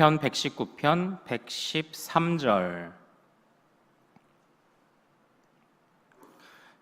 시편 119편 113절.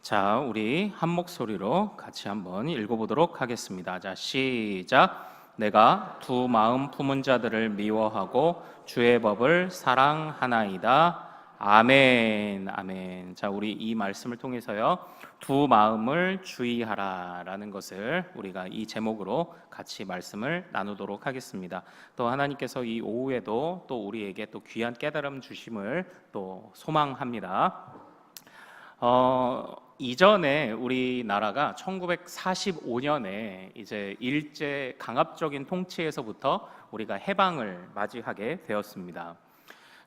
자, 우리 한 목소리로 같이 한번 읽어보도록 하겠습니다. 자, 시작. 내가 두 마음 품은 자들을 미워하고 주의 법을 사랑하나이다. 아멘. 아멘. 자, 우리 이 말씀을 통해서요, 두 마음을 주의하라라는 것을 우리가 이 제목으로 같이 말씀을 나누도록 하겠습니다. 또 하나님께서 이 오후에도 또 우리에게 또 귀한 깨달음 주심을 또 소망합니다. 이전에 우리나라가 1945년에 이제 일제 강압적인 통치에서부터 우리가 해방을 맞이하게 되었습니다.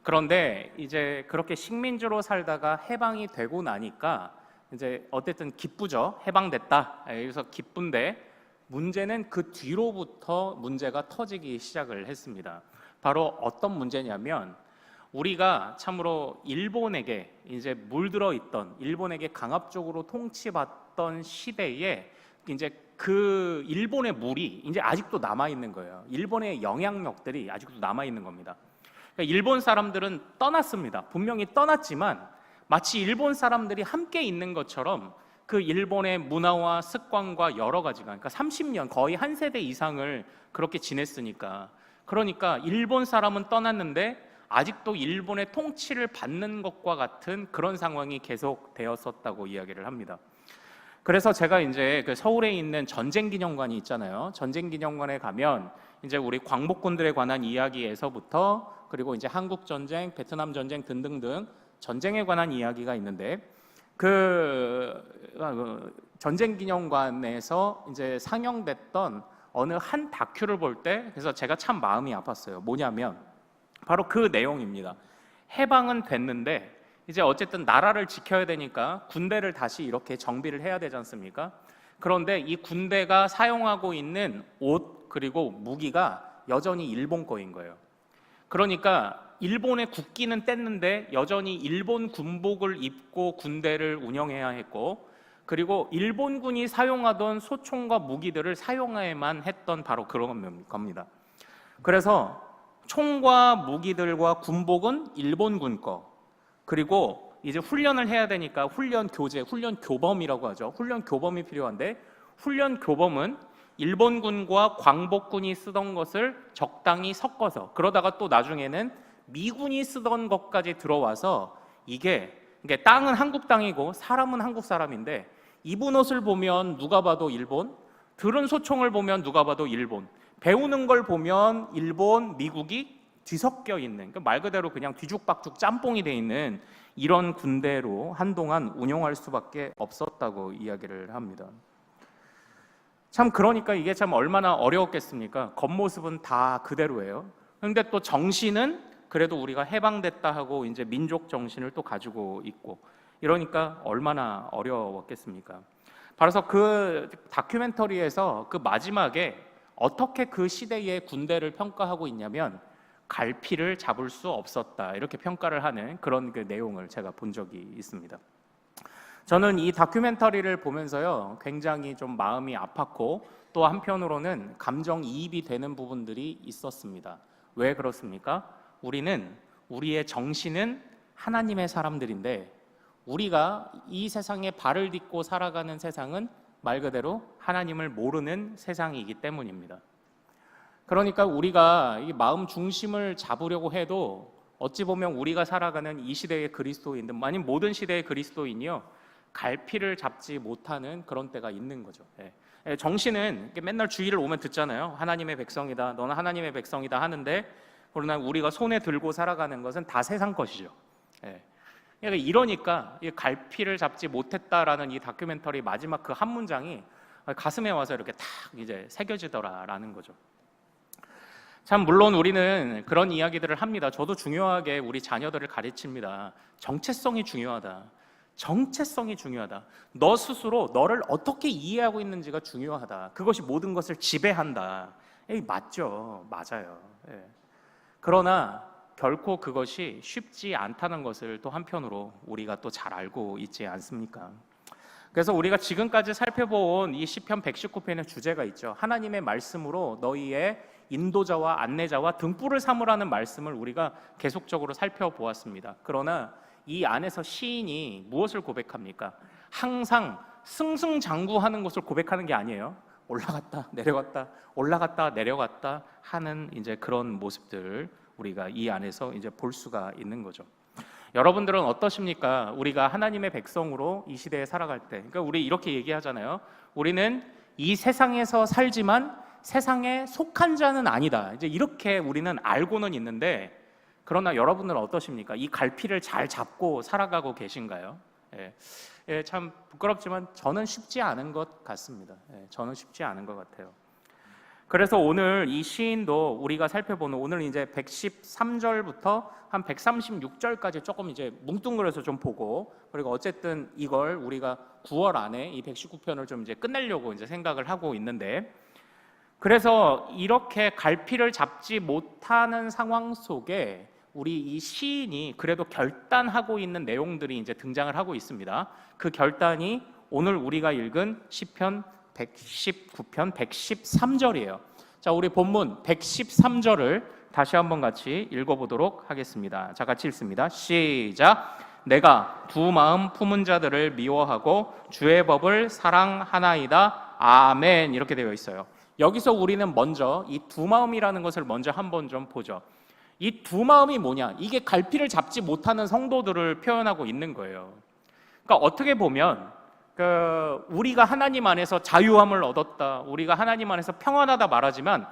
그런데 이제 그렇게 식민지로 살다가 해방이 되고 나니까 이제 어쨌든 기쁘죠. 해방됐다. 그래서 기쁜데 문제는 그 뒤로부터 문제가 터지기 시작을 했습니다. 바로 어떤 문제냐면, 우리가 참으로 일본에게 이제 물들어 있던, 일본에게 강압적으로 통치받던 시대에 이제 그 일본의 물이 이제 아직도 남아 있는 거예요. 일본의 영향력들이 아직도 남아 있는 겁니다. 그러니까 일본 사람들은 떠났습니다. 분명히 떠났지만 마치 일본 사람들이 함께 있는 것처럼 그 일본의 문화와 습관과 여러 가지가, 그러니까 30년, 거의 한 세대 이상을 그렇게 지냈으니까, 그러니까 일본 사람은 떠났는데 아직도 일본의 통치를 받는 것과 같은 그런 상황이 계속되었었다고 이야기를 합니다. 그래서 제가 이제 그 서울에 있는 전쟁기념관이 있잖아요. 전쟁기념관에 가면 이제 우리 광복군들에 관한 이야기에서부터, 그리고 이제 한국 전쟁, 베트남 전쟁 등등등 전쟁에 관한 이야기가 있는데, 그 전쟁기념관에서 이제 상영됐던 어느 한 다큐를 볼 때, 그래서 제가 참 마음이 아팠어요. 뭐냐면 바로 그 내용입니다. 해방은 됐는데 이제 어쨌든 나라를 지켜야 되니까 군대를 다시 이렇게 정비를 해야 되지 않습니까? 그런데 이 군대가 사용하고 있는 옷 그리고 무기가 여전히 일본 거인 거예요. 그러니까 일본의 국기는 뗐는데 여전히 일본 군복을 입고 군대를 운영해야 했고, 그리고 일본군이 사용하던 소총과 무기들을 사용해야만 했던 바로 그런 겁니다. 그래서 총과 무기들과 군복은 일본군 거, 그리고 이제 훈련을 해야 되니까 훈련 교재, 훈련 교범이라고 하죠. 훈련 교범이 필요한데 훈련 교범은 일본군과 광복군이 쓰던 것을 적당히 섞어서, 그러다가 또 나중에는 미군이 쓰던 것까지 들어와서, 이게 땅은 한국 땅이고 사람은 한국 사람인데, 입은 옷을 보면 누가 봐도 일본, 들은 소총을 보면 누가 봐도 일본, 배우는 걸 보면 일본, 미국이 뒤섞여 있는, 그러니까 말 그대로 그냥 뒤죽박죽 짬뽕이 돼 있는 이런 군대로 한동안 운용할 수밖에 없었다고 이야기를 합니다. 참, 그러니까 이게 참 얼마나 어려웠겠습니까? 겉모습은 다 그대로예요. 그런데 또 정신은 그래도 우리가 해방됐다 하고 이제 민족 정신을 또 가지고 있고, 이러니까 얼마나 어려웠겠습니까? 바로 그 다큐멘터리에서 그 마지막에 어떻게 그 시대의 군대를 평가하고 있냐면, 갈피를 잡을 수 없었다, 이렇게 평가를 하는 그런 그 내용을 제가 본 적이 있습니다. 저는 이 다큐멘터리를 보면서요, 굉장히 좀 마음이 아팠고, 또 한편으로는 감정이입이 되는 부분들이 있었습니다. 왜 그렇습니까? 우리의 정신은 하나님의 사람들인데, 우리가 이 세상에 발을 딛고 살아가는 세상은 말 그대로 하나님을 모르는 세상이기 때문입니다. 그러니까 우리가 이 마음 중심을 잡으려고 해도 어찌 보면 우리가 살아가는 이 시대의 그리스도인들, 아니면 모든 시대의 그리스도인이요, 갈피를 잡지 못하는 그런 때가 있는 거죠. 정신은 맨날 주일을 오면 듣잖아요. 하나님의 백성이다, 너는 하나님의 백성이다 하는데, 그러나 우리가 손에 들고 살아가는 것은 다 세상 것이죠. 이러니까 이 갈피를 잡지 못했다라는 이 다큐멘터리 마지막 그 한 문장이 가슴에 와서 이렇게 탁 이제 새겨지더라라는 거죠. 참, 물론 우리는 그런 이야기들을 합니다. 저도 중요하게 우리 자녀들을 가르칩니다. 정체성이 중요하다. 정체성이 중요하다. 너 스스로 너를 어떻게 이해하고 있는지가 중요하다. 그것이 모든 것을 지배한다. 맞죠. 맞아요. 그러나 결코 그것이 쉽지 않다는 것을 또 한편으로 우리가 또 잘 알고 있지 않습니까? 그래서 우리가 지금까지 살펴본 이 시편 119편의 주제가 있죠. 하나님의 말씀으로 너희의 인도자와 안내자와 등불을 삼으라는 말씀을 우리가 계속적으로 살펴보았습니다. 그러나 이 안에서 시인이 무엇을 고백합니까? 항상 승승장구하는 것을 고백하는 게 아니에요. 올라갔다 내려갔다 올라갔다 내려갔다 하는 이제 그런 모습들 우리가 이 안에서 이제 볼 수가 있는 거죠. 여러분들은 어떠십니까? 우리가 하나님의 백성으로 이 시대에 살아갈 때, 그러니까 우리 이렇게 얘기하잖아요. 우리는 이 세상에서 살지만 세상에 속한 자는 아니다. 이제 이렇게 우리는 알고는 있는데, 그러나 여러분들은 어떠십니까? 이 갈피를 잘 잡고 살아가고 계신가요? 참 부끄럽지만 저는 쉽지 않은 것 같습니다. 저는 쉽지 않은 것 같아요. 그래서 오늘 이 시인도 우리가 살펴보는 오늘 이제 113절부터 한 136절까지 조금 이제 뭉뚱그려서 좀 보고, 그리고 어쨌든 이걸 우리가 9월 안에 이 119편을 좀 이제 끝내려고 이제 생각을 하고 있는데, 그래서 이렇게 갈피를 잡지 못하는 상황 속에 우리 이 시인이 그래도 결단하고 있는 내용들이 이제 등장을 하고 있습니다. 그 결단이 오늘 우리가 읽은 시편 119편 113절이에요. 자, 우리 본문 113절을 다시 한번 같이 읽어보도록 하겠습니다. 자, 같이 읽습니다. 시작. 내가 두 마음 품은 자들을 미워하고 주의 법을 사랑하나이다. 아멘. 이렇게 되어 있어요. 여기서 우리는 먼저 이 두 마음이라는 것을 먼저 한번 좀 보죠. 이 두 마음이 뭐냐? 이게 갈피를 잡지 못하는 성도들을 표현하고 있는 거예요. 그러니까 어떻게 보면 우리가 하나님 안에서 자유함을 얻었다, 우리가 하나님 안에서 평안하다 말하지만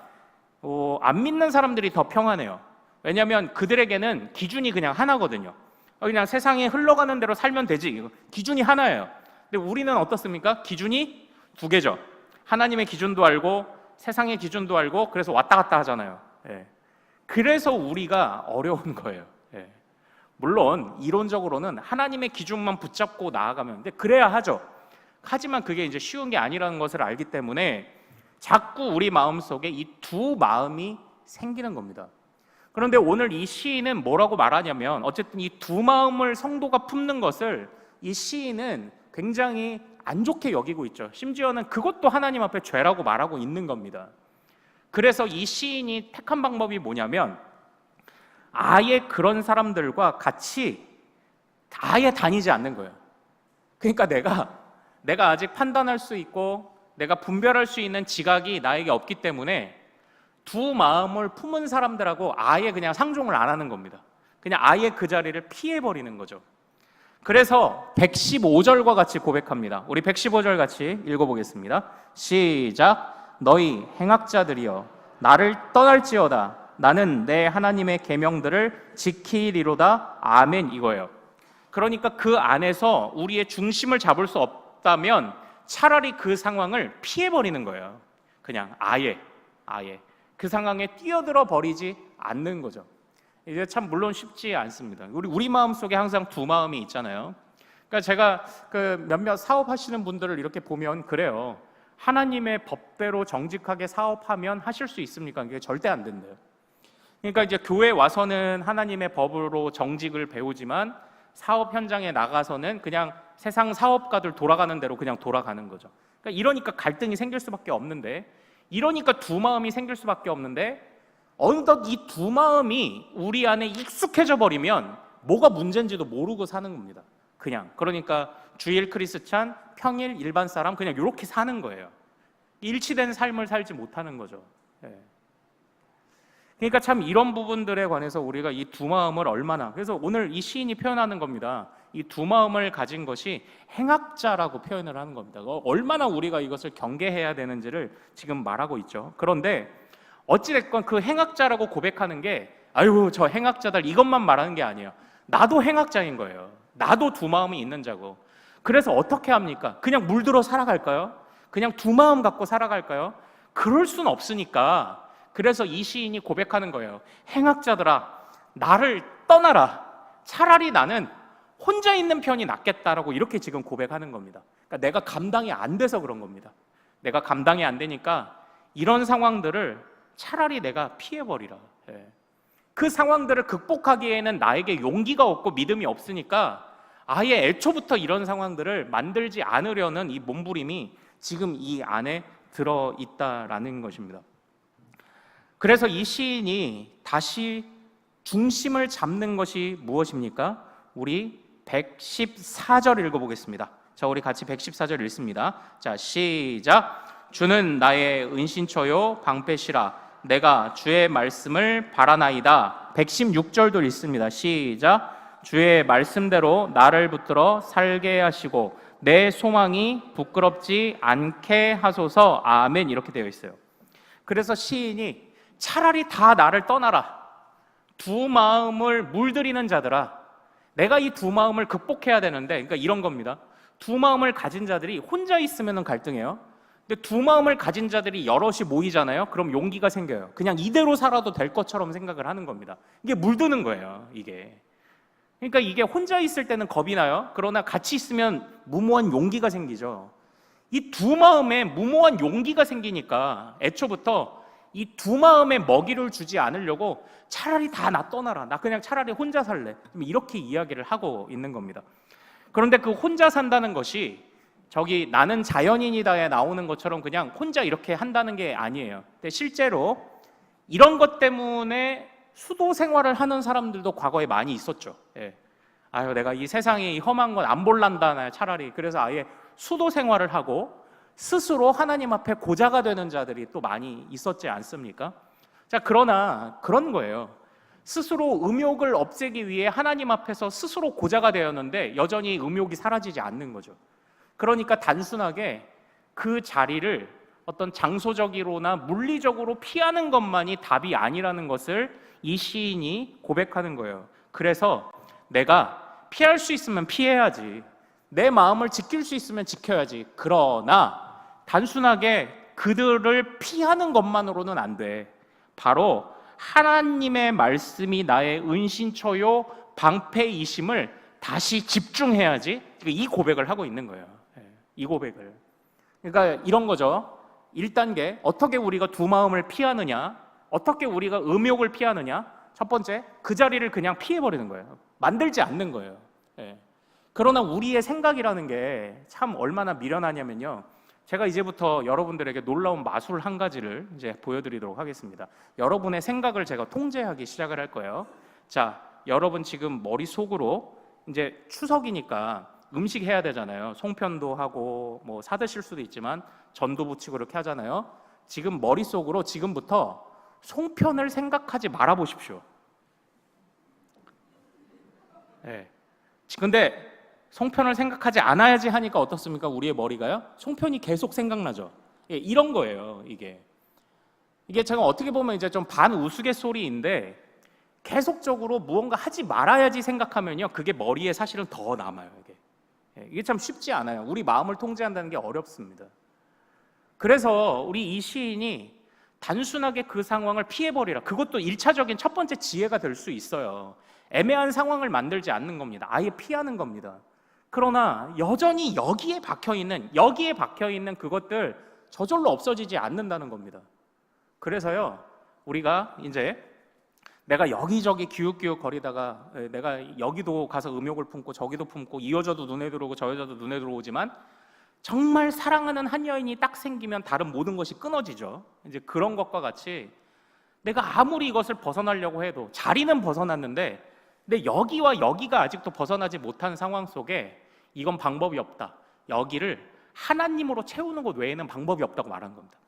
안 믿는 사람들이 더 평안해요. 왜냐하면 그들에게는 기준이 그냥 하나거든요. 그냥 세상에 흘러가는 대로 살면 되지, 기준이 하나예요. 근데 우리는 어떻습니까? 기준이 두 개죠. 하나님의 기준도 알고 세상의 기준도 알고, 그래서 왔다 갔다 하잖아요. 그래서 우리가 어려운 거예요. 물론 이론적으로는 하나님의 기준만 붙잡고 나아가면, 근데 그래야 하죠. 하지만 그게 이제 쉬운 게 아니라는 것을 알기 때문에 자꾸 우리 마음속에 이 두 마음이 생기는 겁니다. 그런데 오늘 이 시인은 뭐라고 말하냐면, 어쨌든 이 두 마음을 성도가 품는 것을 이 시인은 굉장히 안 좋게 여기고 있죠. 심지어는 그것도 하나님 앞에 죄라고 말하고 있는 겁니다. 그래서 이 시인이 택한 방법이 뭐냐면, 아예 그런 사람들과 같이 아예 다니지 않는 거예요. 그러니까 내가 아직 판단할 수 있고 내가 분별할 수 있는 지각이 나에게 없기 때문에 두 마음을 품은 사람들하고 아예 그냥 상종을 안 하는 겁니다. 그냥 아예 그 자리를 피해버리는 거죠. 그래서 115절과 같이 고백합니다. 우리 115절 같이 읽어보겠습니다. 시작. 너희 행악자들이여 나를 떠날지어다. 나는 내 하나님의 계명들을 지키리로다. 아멘. 이거예요. 그러니까 그 안에서 우리의 중심을 잡을 수 없다면 차라리 그 상황을 피해버리는 거예요. 그냥 아예 그 상황에 뛰어들어 버리지 않는 거죠. 이제 참 물론 쉽지 않습니다. 우리 마음속에 항상 두 마음이 있잖아요. 그러니까 제가 몇몇 사업하시는 분들을 이렇게 보면 그래요. 하나님의 법대로 정직하게 사업하면 하실 수 있습니까? 그게 절대 안 된대요. 그러니까 이제 교회 와서는 하나님의 법으로 정직을 배우지만 사업 현장에 나가서는 그냥 세상 사업가들 돌아가는 대로 그냥 돌아가는 거죠. 그러니까 이러니까 갈등이 생길 수밖에 없는데, 이러니까 두 마음이 생길 수밖에 없는데, 어느덧 이 두 마음이 우리 안에 익숙해져 버리면 뭐가 문제인지도 모르고 사는 겁니다. 그냥 그러니까 주일 크리스찬, 평일 일반 사람, 그냥 이렇게 사는 거예요. 일치된 삶을 살지 못하는 거죠. 그러니까 참 이런 부분들에 관해서 우리가 이 두 마음을 얼마나, 그래서 오늘 이 시인이 표현하는 겁니다. 이 두 마음을 가진 것이 행악자라고 표현을 하는 겁니다. 얼마나 우리가 이것을 경계해야 되는지를 지금 말하고 있죠. 그런데 어찌됐건 그 행악자라고 고백하는 게, 아유 저 행악자들 이것만 말하는 게 아니에요. 나도 행악자인 거예요. 나도 두 마음이 있는 자고. 그래서 어떻게 합니까? 그냥 물들어 살아갈까요? 그냥 두 마음 갖고 살아갈까요? 그럴 순 없으니까, 그래서 이 시인이 고백하는 거예요. 행악자들아 나를 떠나라. 차라리 나는 혼자 있는 편이 낫겠다라고 이렇게 지금 고백하는 겁니다. 그러니까 내가 감당이 안 돼서 그런 겁니다. 내가 감당이 안 되니까 이런 상황들을 차라리 내가 피해버리라. 그 상황들을 극복하기에는 나에게 용기가 없고 믿음이 없으니까 아예 애초부터 이런 상황들을 만들지 않으려는 이 몸부림이 지금 이 안에 들어있다라는 것입니다. 그래서 이 시인이 다시 중심을 잡는 것이 무엇입니까? 우리 114절 읽어보겠습니다. 자, 우리 같이 114절 읽습니다. 자, 시작. 주는 나의 은신처요 방패시라. 내가 주의 말씀을 바라나이다. 116절도 읽습니다. 시작. 주의 말씀대로 나를 붙들어 살게 하시고 내 소망이 부끄럽지 않게 하소서. 아멘. 이렇게 되어 있어요. 그래서 시인이 차라리 다 나를 떠나라. 두 마음을 물들이는 자들아, 내가 이 두 마음을 극복해야 되는데, 그러니까 이런 겁니다. 두 마음을 가진 자들이 혼자 있으면 갈등해요. 근데 두 마음을 가진 자들이 여럿이 모이잖아요. 그럼 용기가 생겨요. 그냥 이대로 살아도 될 것처럼 생각을 하는 겁니다. 이게 물드는 거예요, 이게. 그러니까 이게 혼자 있을 때는 겁이 나요. 그러나 같이 있으면 무모한 용기가 생기죠. 이 두 마음에 무모한 용기가 생기니까 애초부터 이 두 마음에 먹이를 주지 않으려고 차라리 다 나 떠나라. 나 그냥 차라리 혼자 살래. 이렇게 이야기를 하고 있는 겁니다. 그런데 그 혼자 산다는 것이 저기 나는 자연인이다에 나오는 것처럼 그냥 혼자 이렇게 한다는 게 아니에요. 근데 실제로 이런 것 때문에 수도 생활을 하는 사람들도 과거에 많이 있었죠. 예. 아유, 내가 이 세상에 이 험한 건 안 볼란다, 차라리. 그래서 아예 수도 생활을 하고 스스로 하나님 앞에 고자가 되는 자들이 또 많이 있었지 않습니까? 자, 그러나 그런 거예요. 스스로 음욕을 없애기 위해 하나님 앞에서 스스로 고자가 되었는데 여전히 음욕이 사라지지 않는 거죠. 그러니까 단순하게 그 자리를 어떤 장소적이로나 물리적으로 피하는 것만이 답이 아니라는 것을 이 시인이 고백하는 거예요. 그래서 내가 피할 수 있으면 피해야지, 내 마음을 지킬 수 있으면 지켜야지. 그러나 단순하게 그들을 피하는 것만으로는 안 돼. 바로 하나님의 말씀이 나의 은신처요 방패이심을 다시 집중해야지. 이 고백을 하고 있는 거예요. 이 고백을. 그러니까 이런 거죠. 1단계, 어떻게 우리가 두 마음을 피하느냐, 어떻게 우리가 음욕을 피하느냐. 첫 번째, 그 자리를 그냥 피해버리는 거예요. 만들지 않는 거예요. 그러나 우리의 생각이라는 게 참 얼마나 미련하냐면요, 제가 이제부터 여러분들에게 놀라운 마술 한 가지를 이제 보여드리도록 하겠습니다. 여러분의 생각을 제가 통제하기 시작을 할 거예요. 자, 여러분 지금 머릿속으로 이제 추석이니까 음식 해야 되잖아요. 송편도 하고 뭐 사드실 수도 있지만 전도 부치고 이렇게 하잖아요. 지금 머릿속으로 지금부터 송편을 생각하지 말아 보십시오. 네. 근데 송편을 생각하지 않아야지 하니까 어떻습니까? 우리의 머리가요? 송편이 계속 생각나죠. 예, 이런 거예요. 이게 제가 어떻게 보면 이제 좀 반우스갯소리인데 계속적으로 무언가 하지 말아야지 생각하면요, 그게 머리에 사실은 더 남아요. 이게 참 쉽지 않아요. 우리 마음을 통제한다는 게 어렵습니다. 그래서 우리 이 시인이 단순하게 그 상황을 피해버리라, 그것도 1차적인 첫 번째 지혜가 될 수 있어요. 애매한 상황을 만들지 않는 겁니다. 아예 피하는 겁니다. 그러나 여전히 여기에 박혀있는 그것들 저절로 없어지지 않는다는 겁니다. 그래서요, 우리가 이제 내가 여기저기 기웃기웃 거리다가 내가 여기도 가서 음욕을 품고 저기도 품고 이 여자도 눈에 들어오고 저 여자도 눈에 들어오지만 정말 사랑하는 한 여인이 딱 생기면 다른 모든 것이 끊어지죠. 이제 그런 것과 같이 내가 아무리 이것을 벗어나려고 해도 자리는 벗어났는데 근데 여기와 여기가 아직도 벗어나지 못한 상황 속에 이건 방법이 없다. 여기를 하나님으로 채우는 것 외에는 방법이 없다고 말한 겁니다.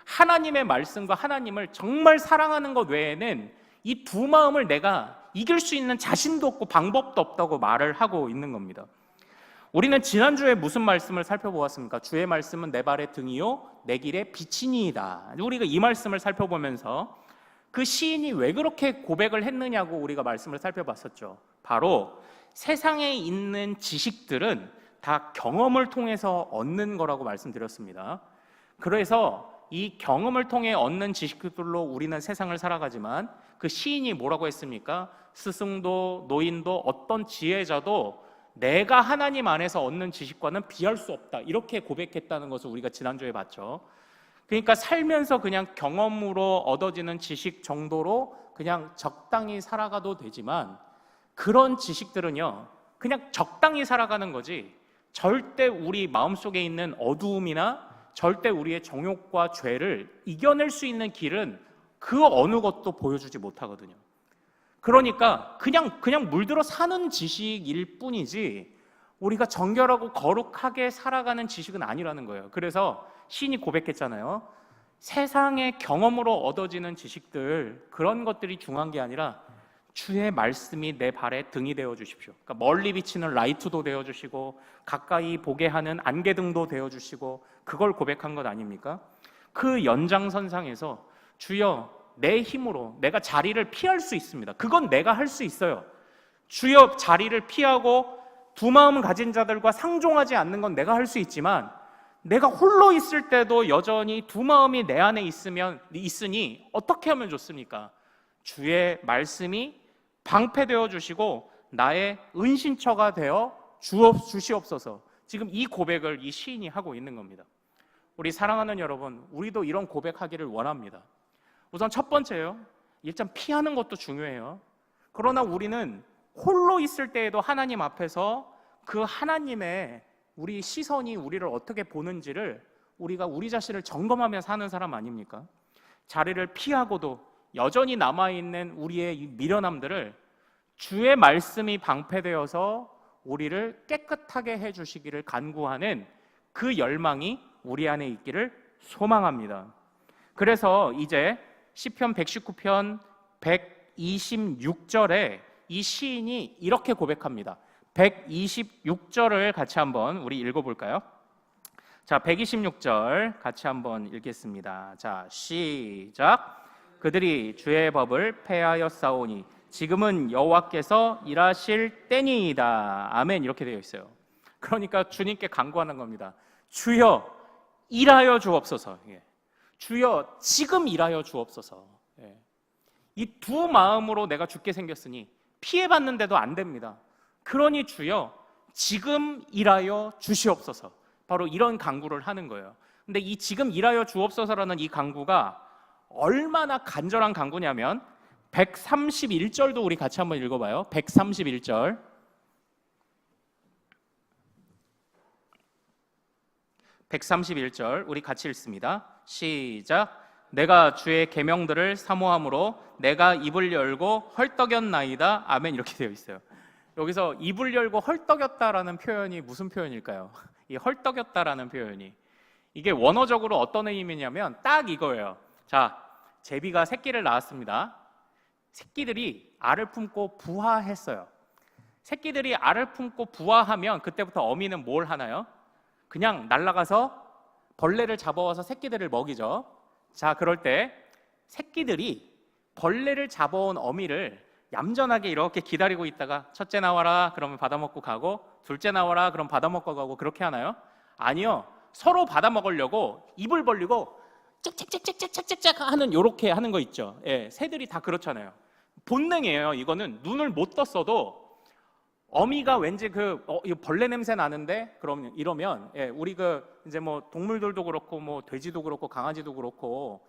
하나님의 말씀과 하나님을 정말 사랑하는 것 외에는 이 두 마음을 내가 이길 수 있는 자신도 없고 방법도 없다고 말을 하고 있는 겁니다. 우리는 지난주에 무슨 말씀을 살펴보았습니까? 주의 말씀은 내 발의 등이요 내 길의 빛이니이다. 우리가 이 말씀을 살펴보면서 그 시인이 왜 그렇게 고백을 했느냐고 우리가 말씀을 살펴봤었죠. 바로 세상에 있는 지식들은 다 경험을 통해서 얻는 거라고 말씀드렸습니다. 그래서 이 경험을 통해 얻는 지식들로 우리는 세상을 살아가지만 그 시인이 뭐라고 했습니까? 스승도 노인도 어떤 지혜자도 내가 하나님 안에서 얻는 지식과는 비할 수 없다. 이렇게 고백했다는 것을 우리가 지난주에 봤죠. 그러니까 살면서 그냥 경험으로 얻어지는 지식 정도로 그냥 적당히 살아가도 되지만 그런 지식들은요, 그냥 적당히 살아가는 거지 절대 우리 마음속에 있는 어두움이나 절대 우리의 정욕과 죄를 이겨낼 수 있는 길은 그 어느 것도 보여주지 못하거든요. 그러니까 그냥 물들어 사는 지식일 뿐이지 우리가 정결하고 거룩하게 살아가는 지식은 아니라는 거예요. 그래서 시인이 고백했잖아요. 세상의 경험으로 얻어지는 지식들, 그런 것들이 중요한 게 아니라 주의 말씀이 내 발에 등이 되어 주십시오. 그러니까 멀리 비치는 라이트도 되어 주시고 가까이 보게 하는 안개등도 되어 주시고, 그걸 고백한 것 아닙니까? 그 연장선상에서 주여, 내 힘으로 내가 자리를 피할 수 있습니다. 그건 내가 할 수 있어요. 주여, 자리를 피하고 두 마음 가진 자들과 상종하지 않는 건 내가 할 수 있지만, 내가 홀로 있을 때도 여전히 두 마음이 내 안에 있으니 어떻게 하면 좋습니까? 주의 말씀이 방패되어 주시고 나의 은신처가 되어 주시옵소서. 지금 이 고백을 이 시인이 하고 있는 겁니다. 우리 사랑하는 여러분, 우리도 이런 고백하기를 원합니다. 우선 첫 번째요, 일단 피하는 것도 중요해요. 그러나 우리는 홀로 있을 때에도 하나님 앞에서 그 하나님의 우리 시선이 우리를 어떻게 보는지를 우리가 우리 자신을 점검하며 사는 사람 아닙니까? 자리를 피하고도 여전히 남아있는 우리의 이 미련함들을 주의 말씀이 방패되어서 우리를 깨끗하게 해주시기를 간구하는 그 열망이 우리 안에 있기를 소망합니다. 그래서 이제 시편 119편 126절에 이 시인이 이렇게 고백합니다. 126절을 같이 한번 우리 읽어볼까요? 자, 126절 같이 한번 읽겠습니다. 자, 시작. 그들이 주의 법을 폐하여 싸우니 지금은 여호와께서 일하실 때니이다. 아멘. 이렇게 되어 있어요. 그러니까 주님께 간구하는 겁니다. 주여, 일하여 주옵소서. 주여, 지금 일하여 주옵소서. 이 두 마음으로 내가 죽게 생겼으니 피해봤는데도 안 됩니다. 그러니 주여, 지금 일하여 주시옵소서. 바로 이런 간구를 하는 거예요. 근데 이 지금 일하여 주옵소서라는 이 간구가 얼마나 간절한 간구냐면 131절도 우리 같이 한번 읽어봐요. 131절. 131절 우리 같이 읽습니다. 시작. 내가 주의 계명들을 사모함으로 내가 입을 열고 헐떡였나이다. 아멘. 이렇게 되어 있어요. 여기서 입을 열고 헐떡였다라는 표현이 무슨 표현일까요? 이 헐떡였다라는 표현이, 이게 원어적으로 어떤 의미냐면 딱 이거예요. 자, 제비가 새끼를 낳았습니다. 새끼들이 알을 품고 부화했어요. 새끼들이 알을 품고 부화하면 그때부터 어미는 뭘 하나요? 그냥 날아가서 벌레를 잡아와서 새끼들을 먹이죠. 자, 그럴 때 새끼들이 벌레를 잡아온 어미를 얌전하게 이렇게 기다리고 있다가 첫째 나와라 그러면 받아먹고 가고, 둘째 나와라 그럼 받아먹고 가고, 그렇게 하나요? 아니요. 서로 받아먹으려고 입을 벌리고 짹짹짹짹짹짹 하는, 요렇게 하는 거 있죠. 예, 새들이 다 그렇잖아요. 본능이에요. 이거는 눈을 못 떴어도 어미가 왠지 이 벌레 냄새 나는데 그럼 이러면, 예, 우리 이제 뭐 동물들도 그렇고 뭐 돼지도 그렇고 강아지도 그렇고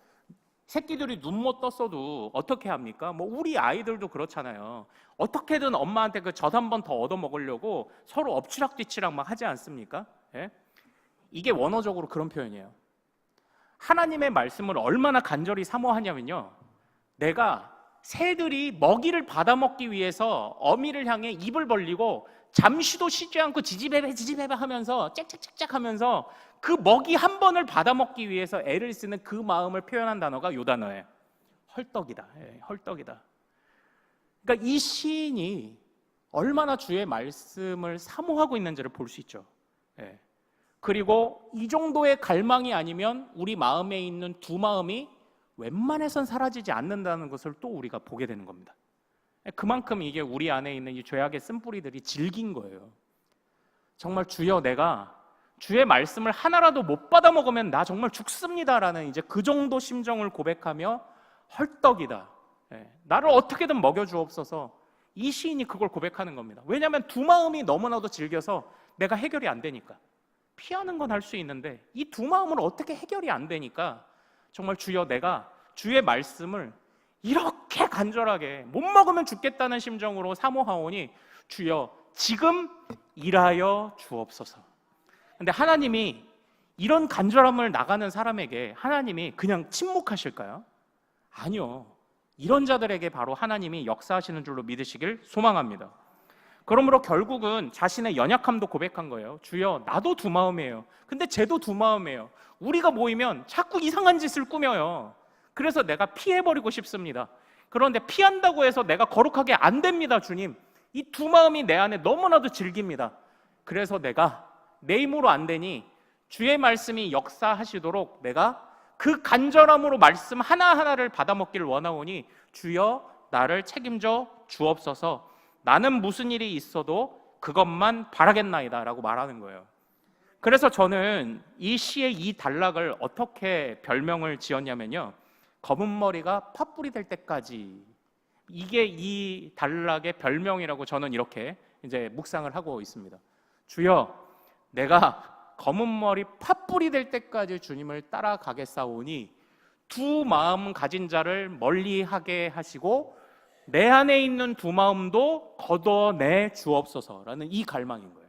새끼들이 눈 못 떴어도 어떻게 합니까? 뭐 우리 아이들도 그렇잖아요. 어떻게든 엄마한테 젖 한 번 더 얻어 먹으려고 서로 엎치락뒤치락 막 하지 않습니까? 예? 이게 원어적으로 그런 표현이에요. 하나님의 말씀을 얼마나 간절히 사모하냐면요, 내가 새들이 먹이를 받아먹기 위해서 어미를 향해 입을 벌리고 잠시도 쉬지 않고 지지배배 하면서 짹짹짹짹 하면서 그 먹이 한 번을 받아먹기 위해서 애를 쓰는 그 마음을 표현한 단어가 요 단어예요. 헐떡이다. 예, 헐떡이다. 그러니까 이 시인이 얼마나 주의 말씀을 사모하고 있는지를 볼 수 있죠. 예. 그리고 이 정도의 갈망이 아니면 우리 마음에 있는 두 마음이 웬만해선 사라지지 않는다는 것을 또 우리가 보게 되는 겁니다. 그만큼 이게 우리 안에 있는 이 죄악의 쓴뿌리들이 질긴 거예요. 정말 주여, 내가 주의 말씀을 하나라도 못 받아 먹으면 나 정말 죽습니다라는 이제 그 정도 심정을 고백하며 헐떡이다. 나를 어떻게든 먹여주옵소서. 이 시인이 그걸 고백하는 겁니다. 왜냐하면 두 마음이 너무나도 질겨서 내가 해결이 안 되니까. 피하는 건 할 수 있는데 이 두 마음은 어떻게 해결이 안 되니까 정말 주여, 내가 주의 말씀을 이렇게 간절하게 못 먹으면 죽겠다는 심정으로 사모하오니 주여, 지금 일하여 주옵소서. 근데 하나님이 이런 간절함을 나가는 사람에게 하나님이 그냥 침묵하실까요? 아니요. 이런 자들에게 바로 하나님이 역사하시는 줄로 믿으시길 소망합니다. 그러므로 결국은 자신의 연약함도 고백한 거예요. 주여, 나도 두 마음이에요. 근데 쟤도 두 마음이에요. 우리가 모이면 자꾸 이상한 짓을 꾸며요. 그래서 내가 피해버리고 싶습니다. 그런데 피한다고 해서 내가 거룩하게 안 됩니다, 주님. 이 두 마음이 내 안에 너무나도 질깁니다. 그래서 내가 내 힘으로 안 되니 주의 말씀이 역사하시도록 내가 그 간절함으로 말씀 하나하나를 받아먹기를 원하오니 주여 나를 책임져 주옵소서. 나는 무슨 일이 있어도 그것만 바라겠나이다 라고 말하는 거예요. 그래서 저는 이 시의 이 단락을 어떻게 별명을 지었냐면요, 검은 머리가 팥불이 될 때까지, 이게 이 단락의 별명이라고 저는 이렇게 이제 묵상을 하고 있습니다. 주여, 내가 검은 머리 팥불이 될 때까지 주님을 따라가겠사오니 두 마음 가진 자를 멀리하게 하시고 내 안에 있는 두 마음도 걷어내 주옵소서라는 이 갈망인 거예요.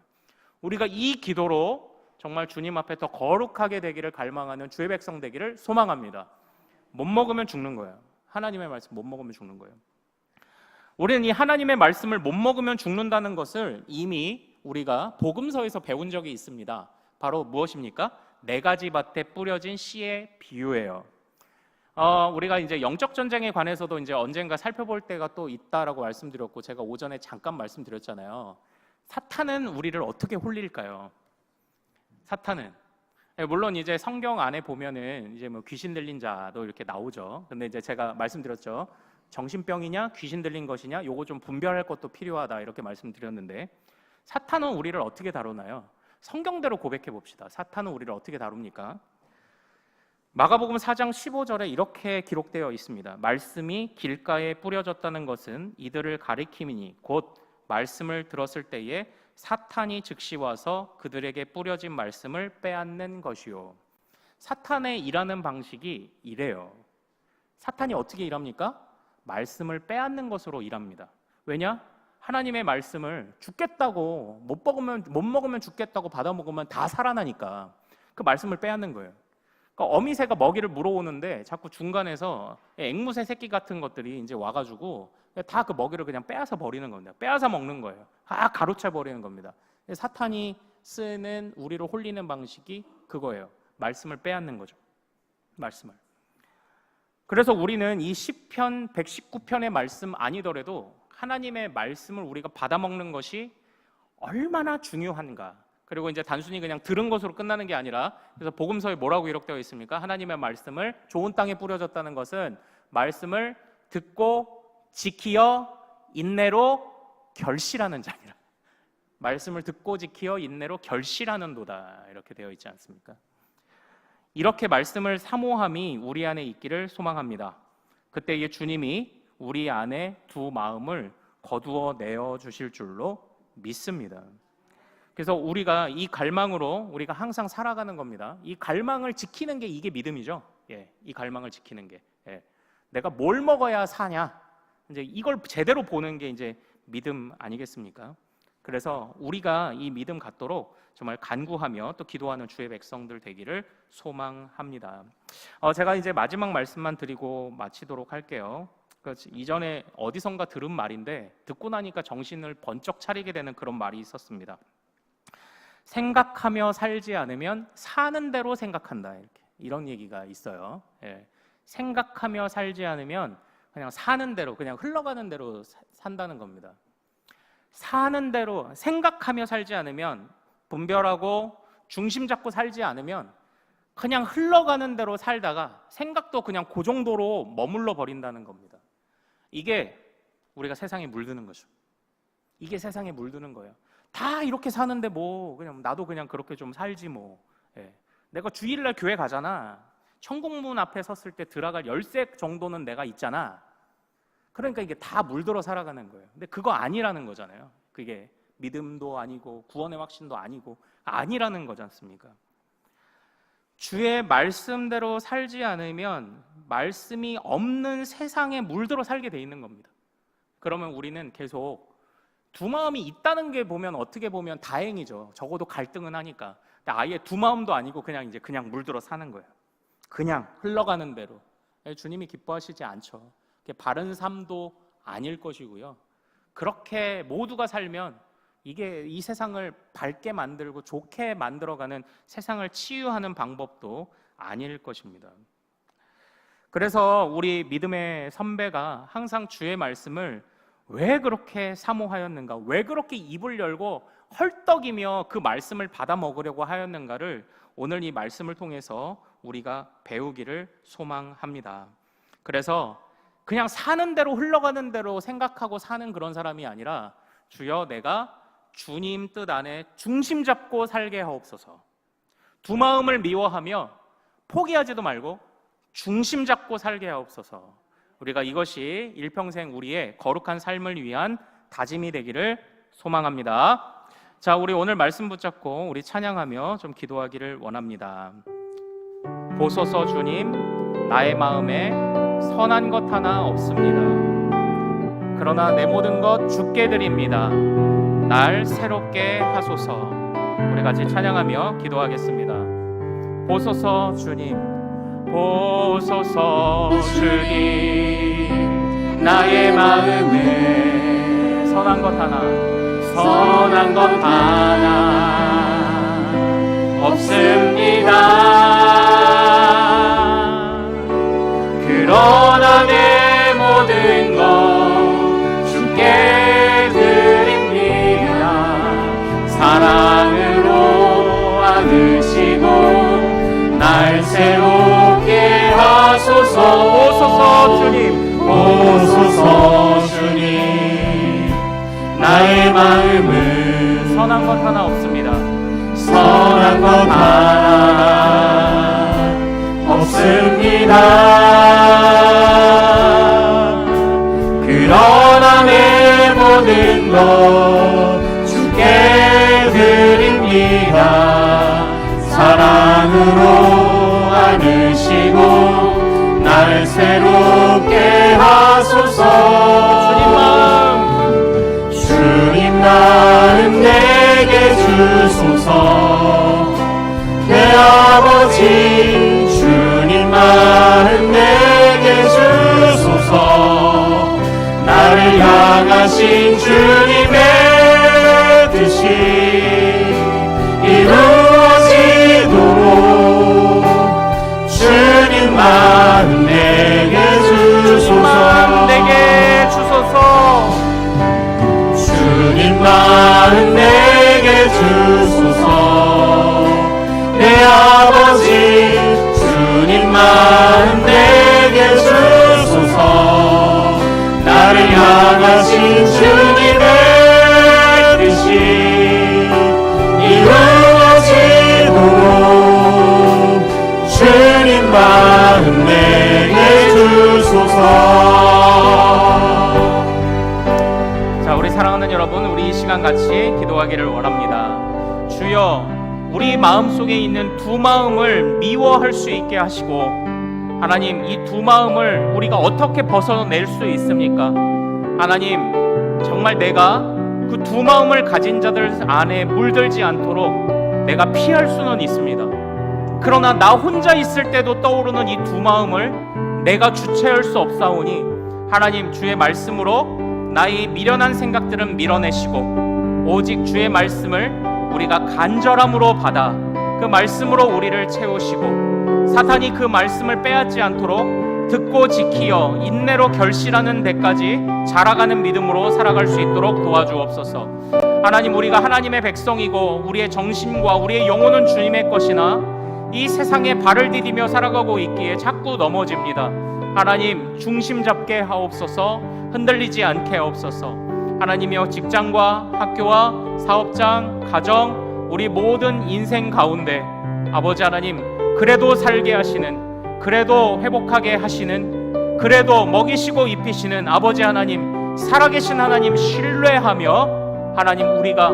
우리가 이 기도로 정말 주님 앞에 더 거룩하게 되기를 갈망하는 주의 백성 되기를 소망합니다. 못 먹으면 죽는 거예요. 하나님의 말씀 못 먹으면 죽는 거예요. 우리는 이 하나님의 말씀을 못 먹으면 죽는다는 것을 이미 우리가 복음서에서 배운 적이 있습니다. 바로 무엇입니까? 네 가지 밭에 뿌려진 씨의 비유예요. 우리가 이제 영적 전쟁에 관해서도 이제 언젠가 살펴볼 때가 또 있다라고 말씀드렸고, 제가 오전에 잠깐 말씀드렸잖아요. 사탄은 우리를 어떻게 홀릴까요? 사탄은 물론 이제 성경 안에 보면은 이제 뭐 귀신 들린 자도 이렇게 나오죠. 근데 이제 제가 말씀드렸죠. 정신병이냐 귀신 들린 것이냐 요거 좀 분별할 것도 필요하다 이렇게 말씀드렸는데, 사탄은 우리를 어떻게 다루나요? 성경대로 고백해 봅시다. 사탄은 우리를 어떻게 다룹니까? 마가복음 4장 15절에 이렇게 기록되어 있습니다. 말씀이 길가에 뿌려졌다는 것은 이들을 가리킴이니 곧 말씀을 들었을 때에 사탄이 즉시 와서 그들에게 뿌려진 말씀을 빼앗는 것이요. 사탄의 일하는 방식이 이래요. 사탄이 어떻게 일합니까? 말씀을 빼앗는 것으로 일합니다. 왜냐? 하나님의 말씀을 죽겠다고 못 먹으면 죽겠다고 받아 먹으면 다 살아나니까 그 말씀을 빼앗는 거예요. 그러니까 어미새가 먹이를 물어오는데 자꾸 중간에서 앵무새 새끼 같은 것들이 이제 와가지고 다 그 먹이를 그냥 빼앗아 버리는 겁니다. 빼앗아 먹는 거예요. 가로채 버리는 겁니다. 사탄이 쓰는 우리를 홀리는 방식이 그거예요. 말씀을 빼앗는 거죠. 말씀을. 그래서 우리는 이 시편 119편의 말씀 아니더라도 하나님의 말씀을 우리가 받아먹는 것이 얼마나 중요한가. 그리고 이제 단순히 그냥 들은 것으로 끝나는 게 아니라, 그래서 복음서에 뭐라고 기록되어 있습니까? 하나님의 말씀을 좋은 땅에 뿌려졌다는 것은 말씀을 듣고 지키어 인내로 결실하는 자니라. 말씀을 듣고 지키어 인내로 결실하는도다 이렇게 되어 있지 않습니까? 이렇게 말씀을 사모함이 우리 안에 있기를 소망합니다. 그때에 주님이 우리 안에 두 마음을 거두어 내어 주실 줄로 믿습니다. 그래서 우리가 이 갈망으로 우리가 항상 살아가는 겁니다. 이 갈망을 지키는 게 이게 믿음이죠. 이 갈망을 지키는 게. 내가 뭘 먹어야 사냐? 이제 이걸 제대로 보는 게 이제 믿음 아니겠습니까? 그래서 우리가 이 믿음 갖도록 정말 간구하며 또 기도하는 주의 백성들 되기를 소망합니다. 제가 이제 마지막 말씀만 드리고 마치도록 할게요. 이전에 어디선가 들은 말인데 듣고 나니까 정신을 번쩍 차리게 되는 그런 말이 있었습니다. 생각하며 살지 않으면 사는 대로 생각한다. 이런 얘기가 있어요. 생각하며 살지 않으면 그냥 사는 대로, 그냥 흘러가는 대로 산다는 겁니다. 사는 대로 생각하며 살지 않으면, 분별하고 중심 잡고 살지 않으면 그냥 흘러가는 대로 살다가 생각도 그냥 그 정도로 머물러 버린다는 겁니다. 이게 우리가 세상에 물드는 거죠. 이게 세상에 물드는 거예요. 다 이렇게 사는데 뭐 그냥 나도 그냥 그렇게 좀 살지 뭐. 내가 주일날 교회 가잖아. 천국문 앞에 섰을 때 들어갈 열쇠 정도는 내가 있잖아. 그러니까 이게 다 물들어 살아가는 거예요. 근데 그거 아니라는 거잖아요. 그게 믿음도 아니고 구원의 확신도 아니고 아니라는 거지 않습니까? 주의 말씀대로 살지 않으면 말씀이 없는 세상에 물들어 살게 돼 있는 겁니다. 그러면 우리는 계속 두 마음이 있다는 게 보면 어떻게 보면 다행이죠. 적어도 갈등은 하니까. 근데 아예 두 마음도 아니고 그냥 물들어 사는 거예요. 그냥 흘러가는 대로. 주님이 기뻐하시지 않죠. 바른 삶도 아닐 것이고요. 그렇게 모두가 살면 이게 이 세상을 밝게 만들고 좋게 만들어가는, 세상을 치유하는 방법도 아닐 것입니다. 그래서 우리 믿음의 선배가 항상 주의 말씀을 왜 그렇게 사모하였는가, 왜 그렇게 입을 열고 헐떡이며 그 말씀을 받아 먹으려고 하였는가를 오늘 이 말씀을 통해서 우리가 배우기를 소망합니다. 그래서 그냥 사는 대로, 흘러가는 대로 생각하고 사는 그런 사람이 아니라, 주여 내가 주님 뜻 안에 중심 잡고 살게 하옵소서. 두 마음을 미워하며 포기하지도 말고 중심 잡고 살게 하옵소서. 우리가 이것이 일평생 우리의 거룩한 삶을 위한 다짐이 되기를 소망합니다. 자, 우리 오늘 말씀 붙잡고 우리 찬양하며 좀 기도하기를 원합니다. 보소서 주님, 나의 마음에 선한 것 하나 없습니다. 그러나 내 모든 것 주께 드립니다. 날 새롭게 하소서. 우리 같이 찬양하며 기도하겠습니다. 보소서 주님, 보소서 주님, 나의 마음에 선한 것 하나 없습니다. 그러나 내 모든 것 주께 드립니다. 사랑으로 안으시고 날 새롭게 하소서. 보소서 주님, 보소서 주님, 나의 마음은 선한 것 하나 없습니다. 선한 것 하나 없습니다. 그러나 내 모든 것 주께 드립니다. 사랑으로 안으시고 날 새롭게 하소서. 주님 마음 내게 주소서. 내 아버지 주님 마음 내게 주소서. 나를 향하신 주님의 뜻이 이루어지도록 주님 마음 내게 주소서. 내게 주소서. 주님 마음 내게 주소서. 내 아버지 주님 마음 내게 주소서. 나를 향하신 주님의 뜻이 이루어지도록 주님 마음 내게 주소서. 자, 우리 사랑하는 여러분, 우리 이 시간 같이 기도하기를 원합니다. 주여, 우리 마음속에 있는 두 마음을 미워할 수 있게 하시고, 하나님, 이 두 마음을 우리가 어떻게 벗어낼 수 있습니까? 하나님, 정말 내가 그 두 마음을 가진 자들 안에 물들지 않도록 내가 피할 수는 있습니다. 그러나 나 혼자 있을 때도 떠오르는 이 두 마음을 내가 주체할 수 없사오니, 하나님, 주의 말씀으로 나의 미련한 생각들은 밀어내시고 오직 주의 말씀을 우리가 간절함으로 받아 그 말씀으로 우리를 채우시고, 사탄이 그 말씀을 빼앗지 않도록 듣고 지키어 인내로 결실하는 데까지 자라가는 믿음으로 살아갈 수 있도록 도와주옵소서. 하나님, 우리가 하나님의 백성이고 우리의 정신과 우리의 영혼은 주님의 것이나 이 세상에 발을 디디며 살아가고 있기에 자꾸 넘어집니다. 하나님, 중심 잡게 하옵소서. 흔들리지 않게 하옵소서. 하나님이여, 직장과 학교와 사업장, 가정, 우리 모든 인생 가운데 아버지 하나님, 그래도 살게 하시는, 그래도 회복하게 하시는, 그래도 먹이시고 입히시는 아버지 하나님, 살아계신 하나님 신뢰하며, 하나님, 우리가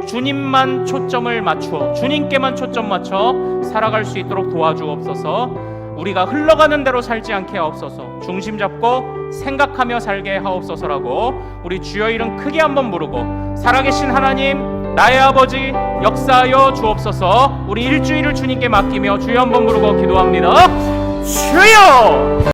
주님만 초점을 맞추어 주님께만 초점 맞춰 살아갈 수 있도록 도와주옵소서. 우리가 흘러가는 대로 살지 않게 하옵소서. 중심 잡고 생각하며 살게 하옵소서라고 우리 주여 이름 크게 한번 부르고, 살아계신 하나님, 나의 아버지 역사하여 주옵소서. 우리 일주일을 주님께 맡기며 주여 한번 부르고 기도합니다. 주여!